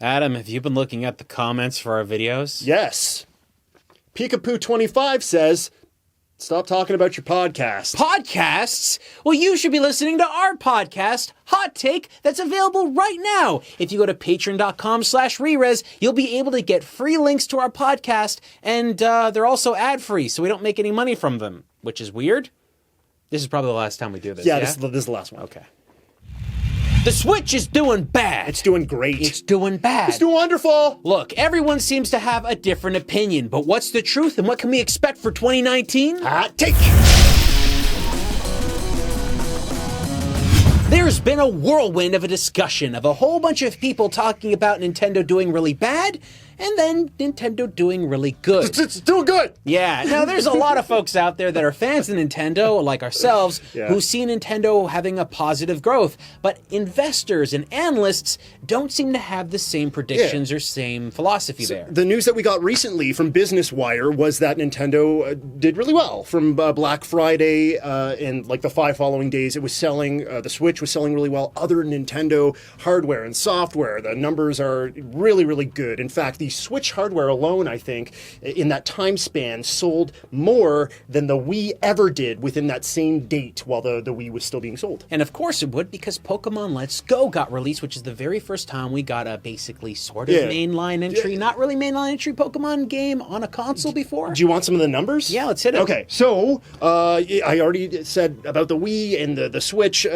Adam, have you been looking at the comments for our videos? Yes. Peekapoo25 says, stop talking about your podcast. Podcasts? Well, you should be listening to our podcast, Hot Take, that's available right now. If you go to patreon.com/Rerez, you'll be able to get free links to our podcast, and they're also ad-free, so we don't make any money from them, which is weird. This is probably the last time we do this. Yeah, this is the last one. Okay. The Switch is doing bad. It's doing great. It's doing bad. It's doing wonderful. Look, everyone seems to have a different opinion, but what's the truth and what can we expect for 2019? Hot Take. There's been a whirlwind of a discussion of a whole bunch of people talking about Nintendo doing really bad and then Nintendo doing really good. It's doing good. Yeah, now there's a lot of folks out there that are fans of Nintendo, like ourselves, who see Nintendo having a positive growth, but investors and analysts don't seem to have the same predictions or same philosophy there. The news that we got recently from Business Wire was that Nintendo did really well. From Black Friday and like the 5 following days, it was selling, the Switch was selling really well. Other Nintendo hardware and software, the numbers are really, really good. In fact, the Switch hardware alone, I think, in that time span, sold more than the Wii ever did within that same date while the Wii was still being sold. And of course it would, because Pokemon Let's Go got released, which is the very first time we got a basically sort of mainline entry, not really mainline entry Pokemon game on a console before. Do you want some of the numbers? Yeah, let's hit it. Okay, so I already said about the Wii and the Switch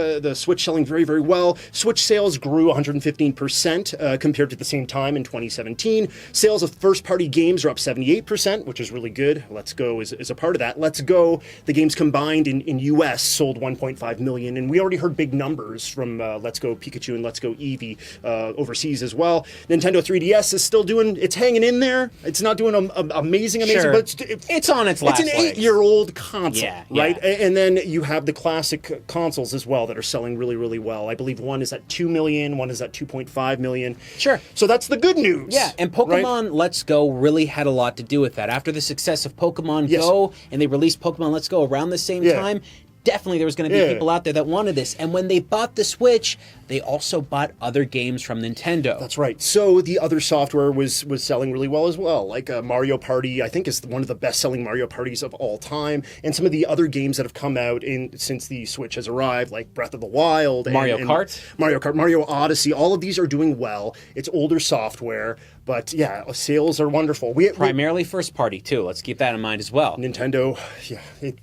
selling very, very well. Switch sales grew 115% compared to the same time in 2017. Sales of first-party games are up 78%, which is really good. Let's Go is a part of that. Let's Go, the games combined in US sold 1.5 million, and we already heard big numbers from Let's Go Pikachu and Let's Go Eevee overseas as well. Nintendo 3DS is still it's hanging in there. It's not doing amazing, but it's on its last legs. It's an 8-year-old console, right? And then you have the classic consoles as well that are selling really, really well. I believe one is at 2 million, one is at 2.5 million. Sure. So that's the good news. Yeah, and Pokemon Let's Go really had a lot to do with that. After the success of Pokemon Go, and they released Pokemon Let's Go around the same time, definitely there was going to be people out there that wanted this. And when they bought the Switch, they also bought other games from Nintendo. That's right. So the other software was selling really well as well. Like Mario Party, I think, is one of the best-selling Mario Parties of all time. And some of the other games that have come out since the Switch has arrived, like Breath of the Wild. Mario Kart, Mario Odyssey. All of these are doing well. It's older software. But yeah, sales are wonderful. Primarily first party too. Let's keep that in mind as well. Nintendo,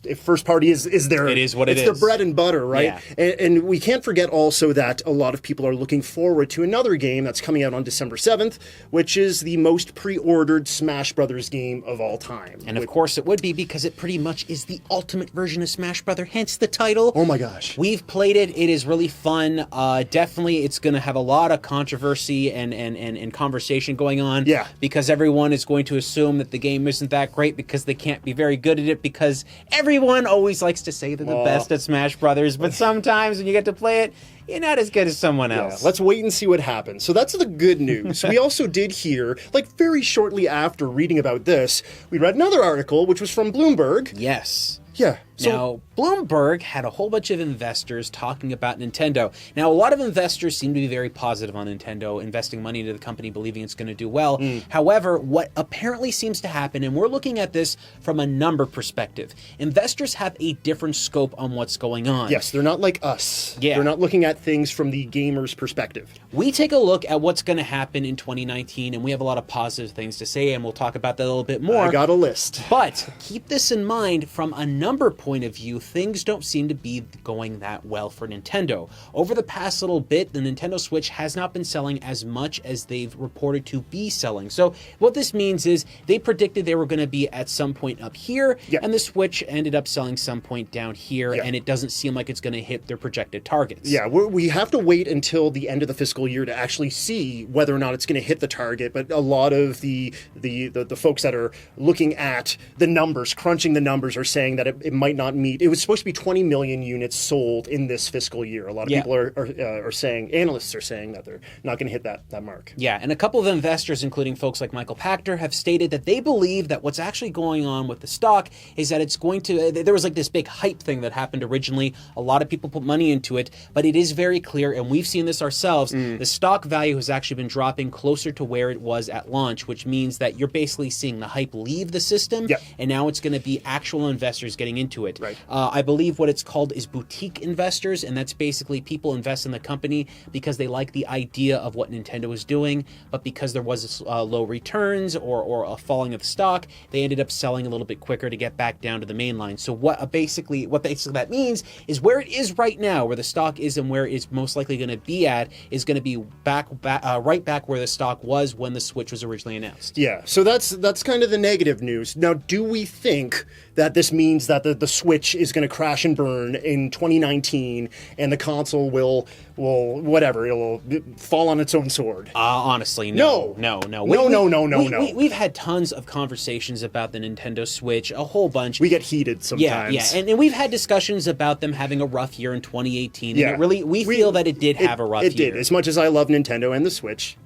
if first party is their, it is what it is. It's their bread and butter, right? Yeah. And we can't forget also that a lot of people are looking forward to another game that's coming out on December 7th, which is the most pre-ordered Smash Brothers game of all time. And of course it would be, because it pretty much is the ultimate version of Smash Brothers, hence the title. Oh my gosh. We've played it. It is really fun. Definitely it's going to have a lot of controversy and conversation going on. Yeah. Because everyone is going to assume that the game isn't that great because they can't be very good at it, because everyone always likes to say they're the best at Smash Brothers, but sometimes when you get to play it, you're not as good as someone else. Let's wait and see what happens. So that's the good news. We also did hear, like very shortly after reading about this, we read another article, which was from Bloomberg. Yes. Yeah. So, now, Bloomberg had a whole bunch of investors talking about Nintendo. Now, a lot of investors seem to be very positive on Nintendo, investing money into the company, believing it's going to do well. However, what apparently seems to happen, and we're looking at this from a number perspective, investors have a different scope on what's going on. Yes, they're not like us. Yeah. They're not looking at things from the gamer's perspective. We take a look at what's going to happen in 2019, and we have a lot of positive things to say, and we'll talk about that a little bit more. I got a list. But keep this in mind, from a number point of view, things don't seem to be going that well for Nintendo. Over the past little bit, the Nintendo Switch has not been selling as much as they've reported to be selling. So what this means is they predicted they were going to be at some point up here, and the Switch ended up selling some point down here, and it doesn't seem like it's going to hit their projected targets. Yeah, we have to wait until the end of the fiscal year to actually see whether or not it's going to hit the target, but a lot of the folks that are looking at the numbers, crunching the numbers, are saying that it might might not meet. It was supposed to be 20 million units sold in this fiscal year. A lot of people are saying, analysts are saying that they're not going to hit that mark. Yeah, and a couple of investors, including folks like Michael Pachter, have stated that they believe that what's actually going on with the stock is that it's going to, there was like this big hype thing that happened originally. A lot of people put money into it, but it is very clear, and we've seen this ourselves, the stock value has actually been dropping closer to where it was at launch, which means that you're basically seeing the hype leave the system, and now it's going to be actual investors getting into it. Right. I believe what it's called is boutique investors, and that's basically people invest in the company because they like the idea of what Nintendo is doing, but because there was low returns or a falling of the stock, they ended up selling a little bit quicker to get back down to the main line. So what basically that means is where it is right now, where the stock is and where it's most likely going to be at, is going to be right back where the stock was when the Switch was originally announced. Yeah, so that's kind of the negative news. Now, do we think that this means that the Switch is going to crash and burn in 2019 and the console will whatever, it'll fall on its own sword? Honestly, no. No. We've had tons of conversations about the Nintendo Switch, a whole bunch. We get heated sometimes. Yeah, and we've had discussions about them having a rough year in 2018. Yeah. And we feel that it did have a rough year. It did. As much as I love Nintendo and the Switch,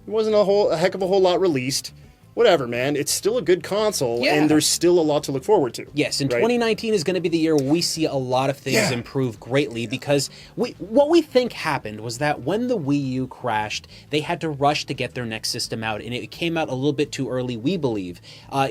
it wasn't a heck of a whole lot released. Whatever, man. It's still a good console, and there's still a lot to look forward to. Yes, and 2019 is going to be the year where we see a lot of things improve greatly, because what we think happened was that when the Wii U crashed, they had to rush to get their next system out, and it came out a little bit too early, we believe.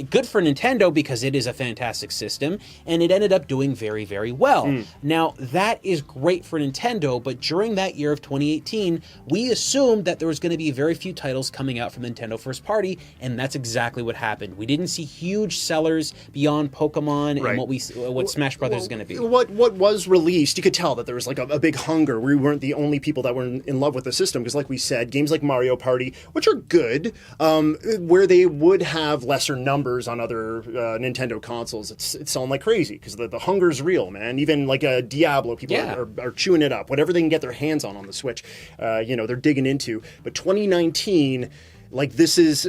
Good for Nintendo, because it is a fantastic system, and it ended up doing very, very well. Now, that is great for Nintendo, but during that year of 2018, we assumed that there was going to be very few titles coming out from Nintendo first party, and that's exactly what happened. We didn't see huge sellers beyond Pokemon and what Smash Brothers is going to be. What was released, you could tell that there was like a big hunger. We weren't the only people that were in love with the system, because like we said, games like Mario Party, which are good, where they would have lesser numbers on other Nintendo consoles, it's selling like crazy, because the hunger's real, man. Even like a Diablo, people are chewing it up. Whatever they can get their hands on the Switch, they're digging into. But 2019... like,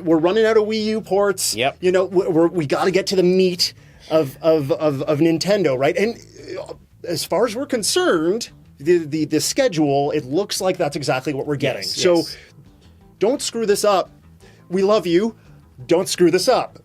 we're running out of Wii U ports. Yep. We got to get to the meat of Nintendo, right? And as far as we're concerned, the schedule, it looks like that's exactly what we're getting. So don't screw this up. We love you. Don't screw this up.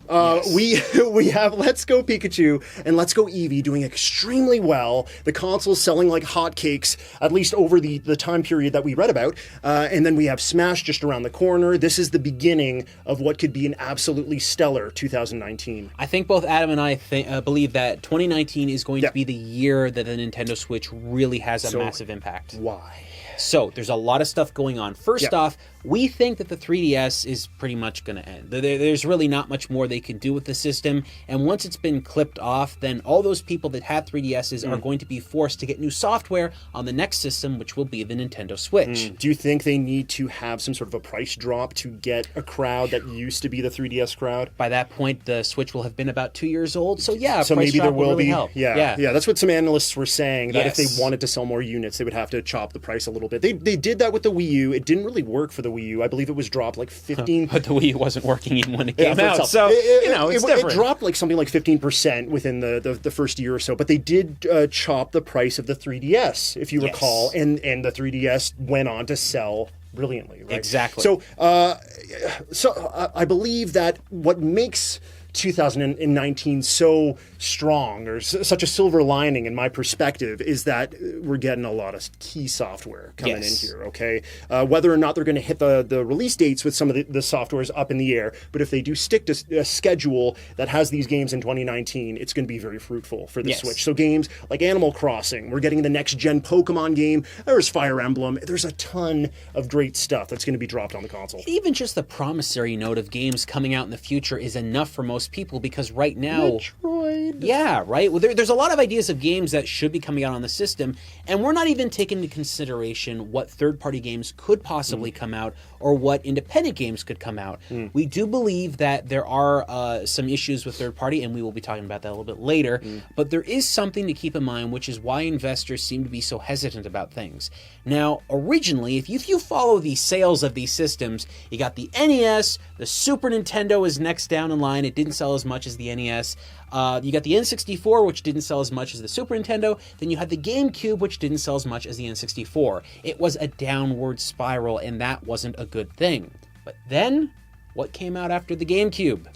We have Let's Go Pikachu and Let's Go Eevee doing extremely well. The console's selling like hotcakes, at least over the time period that we read about. And then we have Smash just around the corner. This is the beginning of what could be an absolutely stellar 2019. I think both Adam and I believe that 2019 is going to be the year that the Nintendo Switch really has a massive impact. Why? So, there's a lot of stuff going on. First off, we think that the 3DS is pretty much going to end. There's really not much more they can do with the system, and once it's been clipped off, then all those people that had 3DSs are going to be forced to get new software on the next system, which will be the Nintendo Switch. Do you think they need to have some sort of a price drop to get a crowd that used to be the 3DS crowd? By that point, the Switch will have been about 2 years old, so so maybe there will really be help. Yeah, that's what some analysts were saying, that if they wanted to sell more units, they would have to chop the price a little bit. They did that with the Wii U. It didn't really work for the Wii U. I believe it was dropped like 15. But the Wii U wasn't working even when it came out. So, it's different. It dropped like something like 15% within the first year or so. But they did chop the price of the 3DS, if you recall. And the 3DS went on to sell brilliantly, right? Exactly. So I believe that what makes 2019 so strong, or such a silver lining in my perspective, is that we're getting a lot of key software coming in here, okay? Whether or not they're going to hit the release dates with some of the softwares up in the air, but if they do stick to a schedule that has these games in 2019, it's going to be very fruitful for the Switch. So games like Animal Crossing, we're getting the next-gen Pokemon game, there's Fire Emblem, there's a ton of great stuff that's going to be dropped on the console. Even just the promissory note of games coming out in the future is enough for most people, because right now... Metroid. Yeah, right? Well, there's a lot of ideas of games that should be coming out on the system, and we're not even taking into consideration what third-party games could possibly come out, or what independent games could come out. We do believe that there are some issues with third-party, and we will be talking about that a little bit later, but there is something to keep in mind, which is why investors seem to be so hesitant about things. Now, originally, if you follow the sales of these systems, you got the NES, the Super Nintendo is next down in line. It didn't sell as much as the NES. You got the N64, which didn't sell as much as the Super Nintendo. Then you had the GameCube, which didn't sell as much as the N64. It was a downward spiral, and that wasn't a good thing. But then, what came out after the GameCube?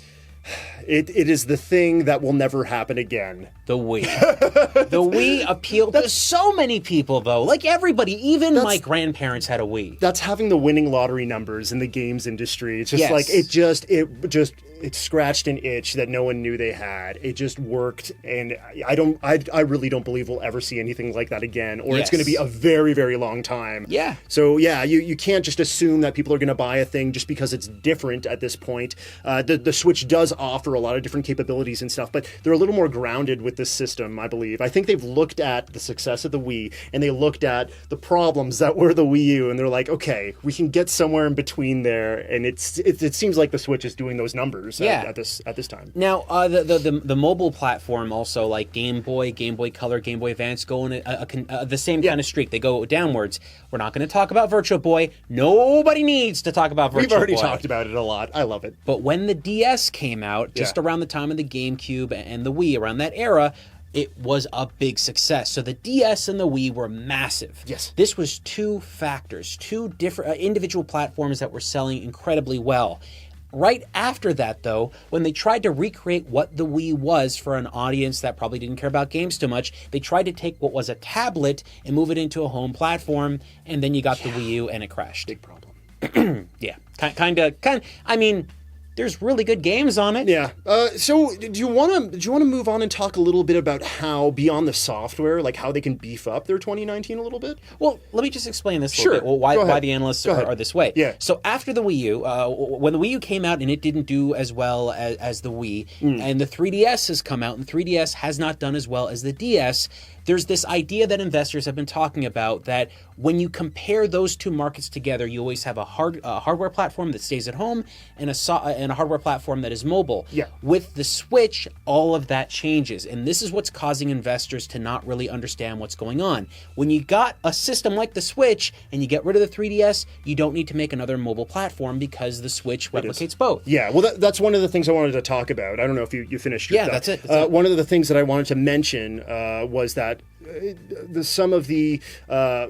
It is the thing that will never happen again. The Wii. The Wii appealed to so many people, though. Like everybody, even my grandparents had a Wii. That's having the winning lottery numbers in the games industry. It's just Yes. like it scratched an itch that no one knew they had. It just worked, and I really don't believe we'll ever see anything like that again, or it's going to be a very, very long time. Yeah. So yeah, you can't just assume that people are going to buy a thing just because it's different at this point. The Switch does offer a lot of different capabilities and stuff, but they're a little more grounded with this system, I believe. I think they've looked at the success of the Wii, and they looked at the problems that were the Wii U, and they're like, okay, we can get somewhere in between there, and it seems like the Switch is doing those numbers at this time. Now, the mobile platform also, like Game Boy Color, Game Boy Advance, go in the same kind of streak. They go downwards. We're not going to talk about Virtual Boy. Nobody needs to talk about Virtual Boy. We've already talked about it a lot. I love it. But when the DS came out, just around the time of the GameCube and the Wii, around that era, it was a big success. So the DS and the Wii were massive. Yes. This was two factors, two different individual platforms that were selling incredibly well. Right after that, though, when they tried to recreate what the Wii was for an audience that probably didn't care about games too much, they tried to take what was a tablet and move it into a home platform, and then you got the Wii U, and it crashed. Big problem. Yeah. Kind of. I mean, there's really good games on it. Yeah. So do you want to move on and talk a little bit about how, beyond the software, like how they can beef up their 2019 a little bit? Well, let me just explain this a little bit. Well, why the analysts are this way. Yeah. So after the Wii U, when the Wii U came out and it didn't do as well as the Wii, and the 3DS has come out and 3DS has not done as well as the DS, there's this idea that investors have been talking about that when you compare those two markets together, you always have a hardware platform that stays at home and a hardware platform that is mobile. Yeah. With the Switch, all of that changes, and this is what's causing investors to not really understand what's going on. When you got a system like the Switch and you get rid of the 3DS, you don't need to make another mobile platform because the Switch replicates both. Yeah, well, that's one of the things I wanted to talk about. I don't know if you finished your thought. That's it. One of the things that I wanted to mention was that some of the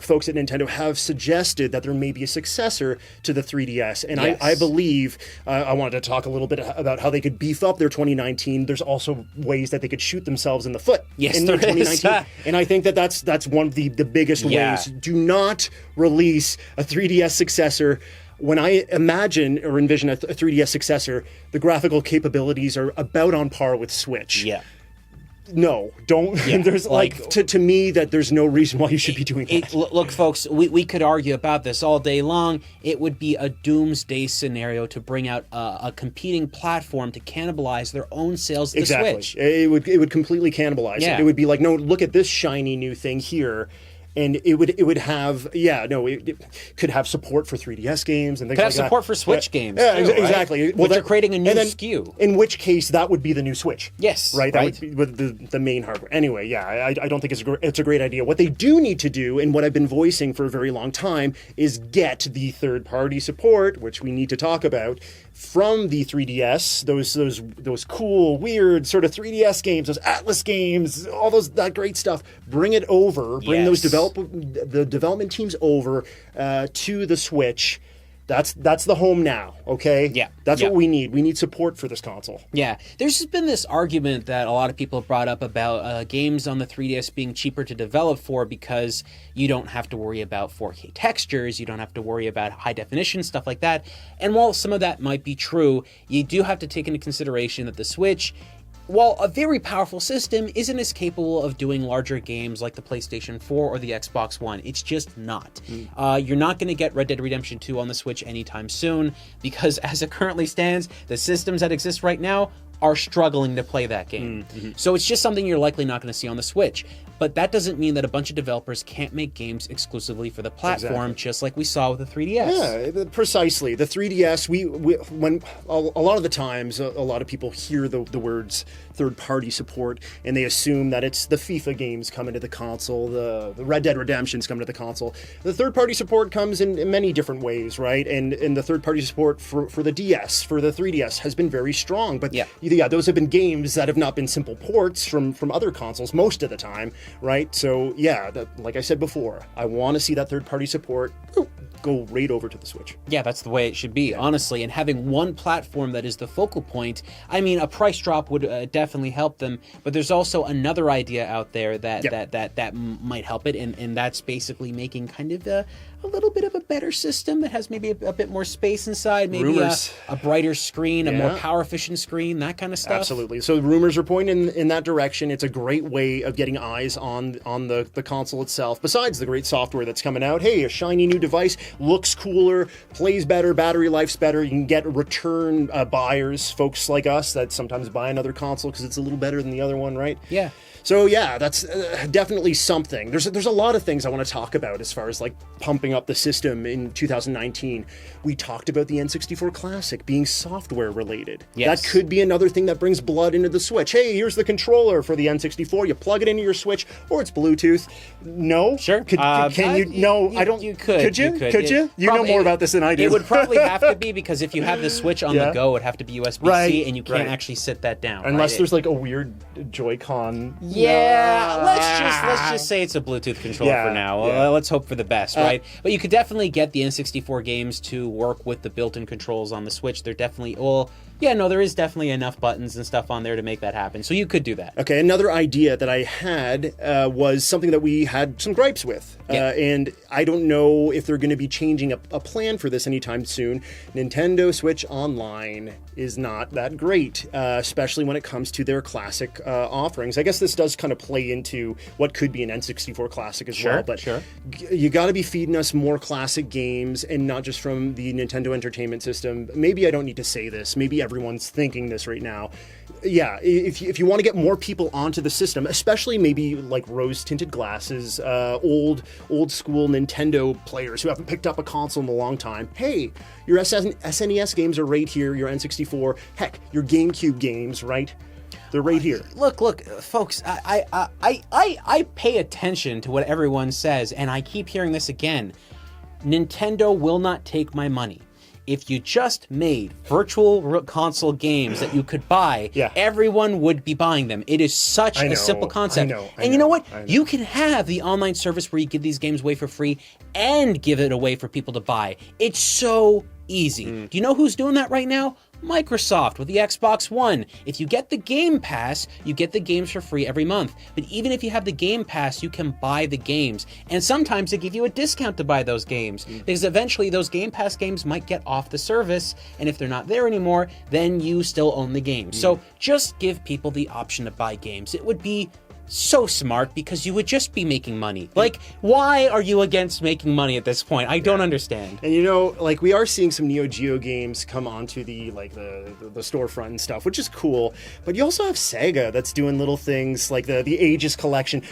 folks at Nintendo have suggested that there may be a successor to the 3DS, and Yes. I believe I wanted to talk a little bit about how they could beef up their 2019. There's also ways that they could shoot themselves in the foot Yes, in there 2019, is. And I think that's one of the biggest Yeah. ways. Do not release a 3DS successor. When I imagine or envision a 3DS successor, the graphical capabilities are about on par with Switch. Yeah. No, don't. Yeah, There's to me that there's no reason why you should be doing that. Look, folks, we could argue about this all day long. It would be a doomsday scenario to bring out a competing platform to cannibalize their own sales of the Switch. It would completely cannibalize Yeah. it. It would be like, no, look at this shiny new thing here. And it would have, it could have support for 3DS games and things Could like have that. support for Switch games, Yeah, too, right? exactly. But you're creating a new and then, SKU. In which case, that would be the new Switch. Yes, Right? That would be with the main hardware. Anyway, yeah, I don't think it's a great idea. What they do need to do, and what I've been voicing for a very long time, is get the third-party support, which we need to talk about, from the 3DS, those cool, weird sort of 3DS games, those Atlas games, all that great stuff. Bring it over. Bring those the development teams over to the Switch. That's the home now, okay? Yeah. That's what we need. We need support for this console. Yeah, there's just been this argument that a lot of people have brought up about games on the 3DS being cheaper to develop for because you don't have to worry about 4K textures, you don't have to worry about high definition, stuff like that. And while some of that might be true, you do have to take into consideration that the Switch, while a very powerful system, isn't as capable of doing larger games like the PlayStation 4 or the Xbox One. It's just not. You're not going to get Red Dead Redemption 2 on the Switch anytime soon because as it currently stands, the systems that exist right now are struggling to play that game. So it's just something you're likely not going to see on the Switch. But that doesn't mean that a bunch of developers can't make games exclusively for the platform, just like we saw with the 3DS. Yeah, precisely. The 3DS, when a lot of the times, a lot of people hear the words third-party support, and they assume that it's the FIFA games coming to the console, the Red Dead Redemptions coming to the console. The third-party support comes in many different ways, right? And the third-party support for the DS, for the 3DS, has been very strong. But Yeah. those have been games that have not been simple ports from other consoles most of the time, right? So yeah, like I said before, I want to see that third-party support go right over to the Switch. Yeah, that's the way it should be, honestly. And having one platform that is the focal point, I mean, a price drop would definitely help them. But there's also another idea out there that might help it, and that's basically making kind of a little bit of a better system that has maybe a bit more space inside, maybe a brighter screen, a more power-efficient screen, that kind of stuff. Absolutely. So the rumors are pointing in that direction. It's a great way of getting eyes on the console itself, besides the great software that's coming out. Hey, a shiny new device, looks cooler, plays better, battery life's better. You can get return buyers, folks like us that sometimes buy another console because it's a little better than the other one, right? Yeah. So yeah, that's definitely something. There's a lot of things I want to talk about as far as like pumping up the system in 2019. We talked about the N64 Classic being software related. Yes. That could be another thing that brings blood into the Switch. Hey, here's the controller for the N64. You plug it into your Switch, or it's Bluetooth. No, sure. Can you? No, I don't. You could. Could you? Could you? You probably, know more about this than I do. It would probably have to be, because if you have the Switch on the go, it would have to be USB-C, and you can't actually sit that down. Unless there's like a weird Joy-Con. Yeah. Let's just say it's a Bluetooth controller for now. Let's hope for the best, right? But you could definitely get the N64 games to work with the built-in controls on the Switch. They're definitely there is definitely enough buttons and stuff on there to make that happen. So you could do that. Okay, another idea that I had was something that we had some gripes with. And I don't know if they're going to be changing a plan for this anytime soon. Nintendo Switch Online is not that great, especially when it comes to their classic offerings. I guess this does kind of play into what could be an N64 Classic as well. But you got to be feeding us more classic games, and not just from the Nintendo Entertainment System. Maybe I don't need to say this. Maybe everyone's thinking this right now. Yeah, if you want to get more people onto the system, especially maybe like rose-tinted glasses, old school Nintendo players who haven't picked up a console in a long time, hey, your SNES games are right here, your N64, heck, your GameCube games, right? They're right here. Look, folks, I pay attention to what everyone says, and I keep hearing this again. Nintendo will not take my money. If you just made virtual console games that you could buy, everyone would be buying them. It is such a simple concept. And you know what? You can have the online service where you give these games away for free and give it away for people to buy. It's so easy. Do you know who's doing that right now? Microsoft with the Xbox One. If you get the Game Pass, you get the games for free every month. But even if you have the Game Pass, you can buy the games. And sometimes they give you a discount to buy those games. Because eventually those Game Pass games might get off the service, and if they're not there anymore, then you still own the game. So just give people the option to buy games. It would be so smart, because you would just be making money. Like, why are you against making money at this point? I don't understand. And you know, like, we are seeing some Neo Geo games come onto the storefront and stuff, which is cool. But you also have Sega that's doing little things like the Aegis collection.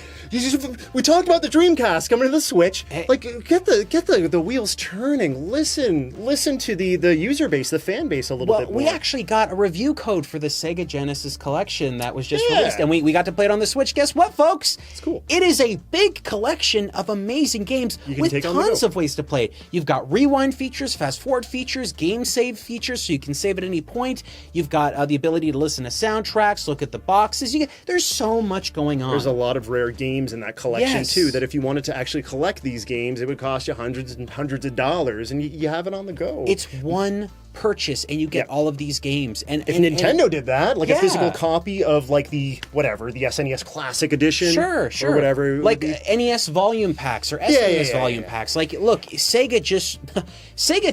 We talked about the Dreamcast coming to the Switch. Like, get the wheels turning. Listen to the user base, the fan base a little bit more. We actually got a review code for the Sega Genesis collection that was just released, and we got to play it on the Switch. Guess what, folks? It's cool. It is a big collection of amazing games with tons of ways to play it. You've got rewind features, fast forward features, game save features, so you can save at any point. You've got the ability to listen to soundtracks, look at the boxes. There's so much going on. There's a lot of rare games in that collection too, that if you wanted to actually collect these games, it would cost you hundreds and hundreds of dollars, and you have it on the go. It's one purchase and you get all of these games. And if Nintendo did that, like a physical copy of like the SNES Classic Edition, or whatever, like NES volume packs or SNES volume packs. Like, look, Sega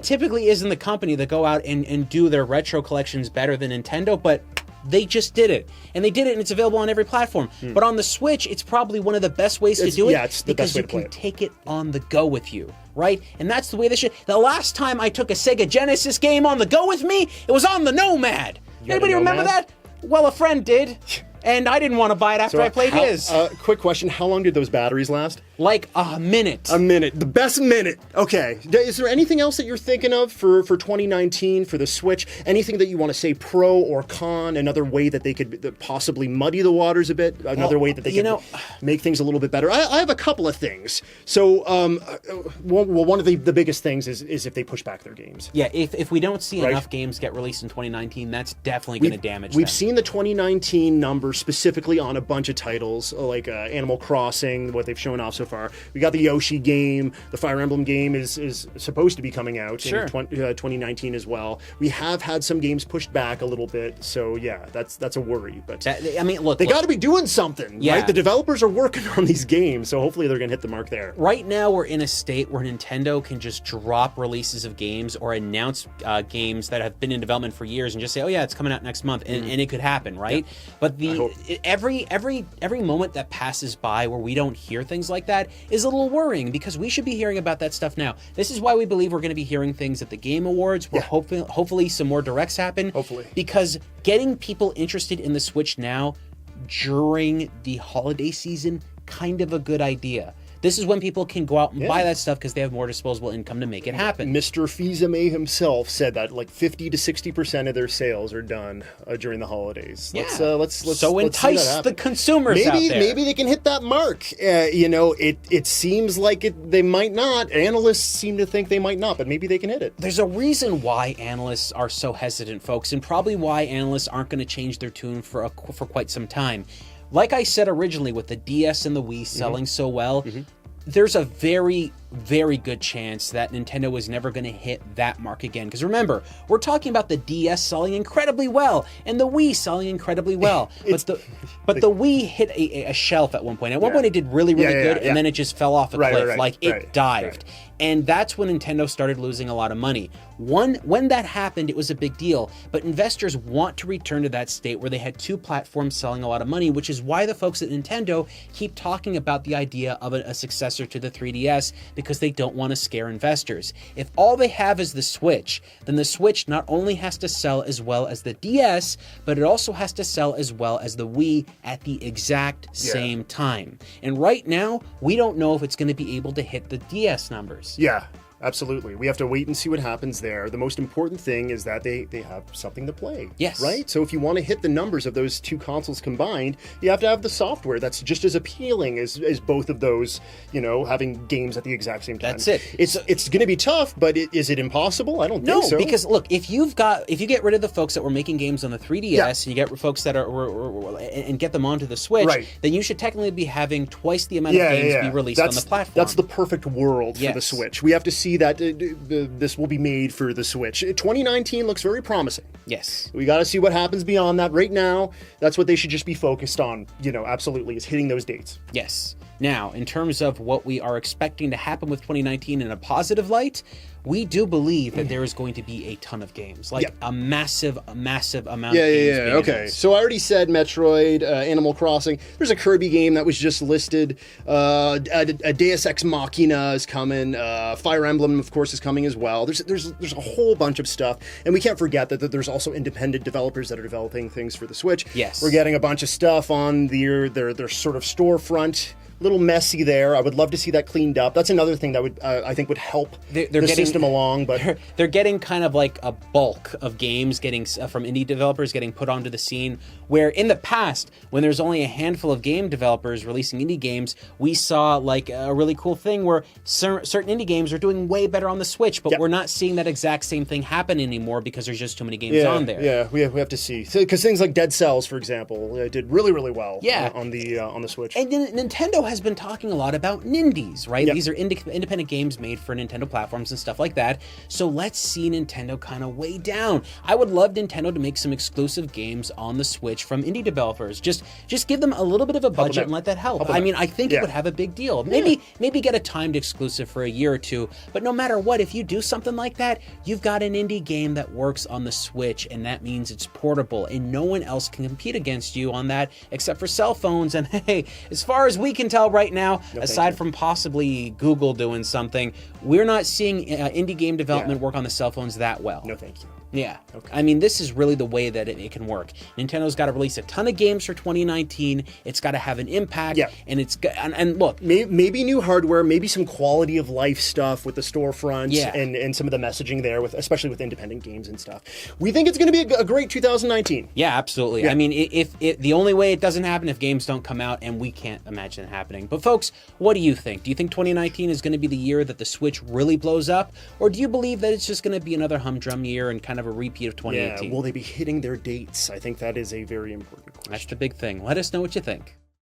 typically isn't the company that go out and do their retro collections better than Nintendo, but they just did it. And they did it, and it's available on every platform. But on the Switch, it's probably one of the best ways to do it. It's the best way to play it. Because you can take it on the go with you, right? And that's the way they should. The last time I took a Sega Genesis game on the go with me, it was on the Nomad. Anybody remember that? Well, a friend did. And I didn't want to buy it after I played his. Quick question, how long did those batteries last? Like a minute. A minute. The best minute. Okay. Is there anything else that you're thinking of for 2019 for the Switch? Anything that you want to say pro or con? Another way that they could possibly muddy the waters a bit? Another way that they could make things a little bit better? I have a couple of things. So, one of the biggest things is if they push back their games. Yeah, if we don't see enough games get released in 2019, that's definitely going to damage them. We've seen the 2019 numbers specifically on a bunch of titles, like Animal Crossing, what they've shown off so far. We got the Yoshi game. The Fire Emblem game is supposed to be coming out in 2019 as well. We have had some games pushed back a little bit, so yeah, that's a worry. But look, they got to be doing something, right? The developers are working on these games, so hopefully they're going to hit the mark there. Right now, we're in a state where Nintendo can just drop releases of games or announce games that have been in development for years and just say, "Oh yeah, it's coming out next month," and it could happen, right? Yeah. But every moment that passes by where we don't hear things like that is a little worrying, because we should be hearing about that stuff now. This is why we believe we're going to be hearing things at the Game Awards, where hopefully some more directs happen. Hopefully. Because getting people interested in the Switch now during the holiday season, kind of a good idea. This is when people can go out and buy that stuff because they have more disposable income to make it happen. Mr. Fils-Aimé himself said that like 50 to 60% of their sales are done during the holidays. Yeah. Let's entice the consumers out there. Maybe they can hit that mark. It seems like they might not. Analysts seem to think they might not, but maybe they can hit it. There's a reason why analysts are so hesitant, folks, and probably why analysts aren't going to change their tune for quite some time. Like I said originally, with the DS and the Wii selling so well, there's a very, very good chance that Nintendo is never going to hit that mark again. Because remember, we're talking about the DS selling incredibly well and the Wii selling incredibly well. But the Wii hit a shelf at one point. At one point, it did really, really good, and then it just fell off a cliff. It dived. And that's when Nintendo started losing a lot of money. When that happened, it was a big deal. But investors want to return to that state where they had two platforms selling a lot of money, which is why the folks at Nintendo keep talking about the idea of a successor to the 3DS, because they don't want to scare investors. If all they have is the Switch, then the Switch not only has to sell as well as the DS, but it also has to sell as well as the Wii at the exact same time. And right now, we don't know if it's going to be able to hit the DS numbers. Yeah, absolutely. We have to wait and see what happens there. The most important thing is that they have something to play. Yes. Right? So if you want to hit the numbers of those two consoles combined, you have to have the software that's just as appealing as both of those, having games at the exact same time. That's it. It's going to be tough, but is it impossible? I don't think so. No, because look, if you get rid of the folks that were making games on the 3DS and you get folks that and get them onto the Switch, then you should technically be having twice the amount of games be released on the platform. That's the perfect world for the Switch. We have to see that this will be made for the Switch. 2019 looks very promising. Yes. We got to see what happens beyond that. Right now, that's what they should just be focused on, absolutely, is hitting those dates. Yes. Now, in terms of what we are expecting to happen with 2019 in a positive light, we do believe that there is going to be a ton of games, like a massive amount of games. Okay. So I already said Metroid, Animal Crossing. There's a Kirby game that was just listed. A Deus Ex Machina is coming. Fire Emblem, of course, is coming as well. There's a whole bunch of stuff, and we can't forget that there's also independent developers that are developing things for the Switch. Yes, we're getting a bunch of stuff on their sort of storefront. Little messy there. I would love to see that cleaned up. That's another thing that would I think would help the system along. But they're getting kind of like a bulk of games getting from indie developers getting put onto the scene. Where in the past, when there's only a handful of game developers releasing indie games, we saw like a really cool thing where certain indie games are doing way better on the Switch, but we're not seeing that exact same thing happen anymore because there's just too many games on there. Yeah, we have to see, because things like Dead Cells, for example, did really, really well. On the Switch. And then Nintendo has been talking a lot about Nindies, right? These are independent games made for Nintendo platforms and stuff like that. So let's see Nintendo kind of way down. I would love Nintendo to make some exclusive games on the Switch from indie developers. Just give them a little bit of a budget and let that help. I mean, I think it would have a big deal. Maybe get a timed exclusive for a year or two. But no matter what, if you do something like that, you've got an indie game that works on the Switch, and that means it's portable, and no one else can compete against you on that except for cell phones. And hey, as far as we can tell right now, aside from possibly Google doing something, we're not seeing indie game development work on the cell phones that well. No, thank you. Yeah. Okay. I mean, this is really the way that it can work. Nintendo's got to release a ton of games for 2019. It's got to have an impact. Yeah. And it's and look, maybe new hardware, maybe some quality of life stuff with the storefronts Yeah. and some of the messaging there, with especially with independent games and stuff. We think it's going to be a great 2019. yeah, absolutely. Yeah. I mean, if the only way it doesn't happen if games don't come out, and we can't imagine it happening. But folks, what do you think? Do you think 2019 is going to be the year that the Switch really blows up, or do you believe that it's just going to be another humdrum year and kind of a repeat of 2018? Yeah, will they be hitting their dates? I think that is a very important question. That's the big thing. Let us know what you think.